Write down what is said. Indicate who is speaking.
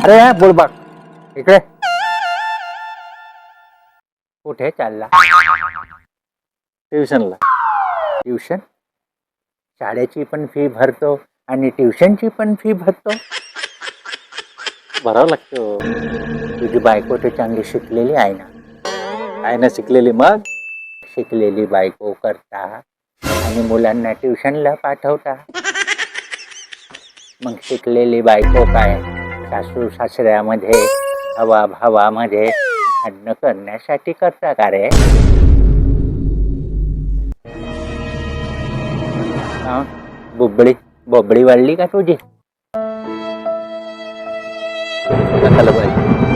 Speaker 1: अरे बुडबक इकडे कुठे चालला?
Speaker 2: ट्युशनला.
Speaker 1: ट्युशन? शाळेची पण फी भरतो आणि ट्युशनची पण फी भरतो.
Speaker 2: भरावं लागतो.
Speaker 1: तुझी बायको तर चांगली शिकलेली आहे ना?
Speaker 2: आहे ना शिकलेली. मग
Speaker 1: शिकलेली बायको करता आणि मुलांना ट्युशनला पाठवता. मग शिकलेली बायको काय सासू सासऱ्यामध्ये हवा भावामध्ये भांडणं करण्यासाठी करता का रे? हा? बोबडी वाढली का तुझी?
Speaker 2: कशाला पाहिजे?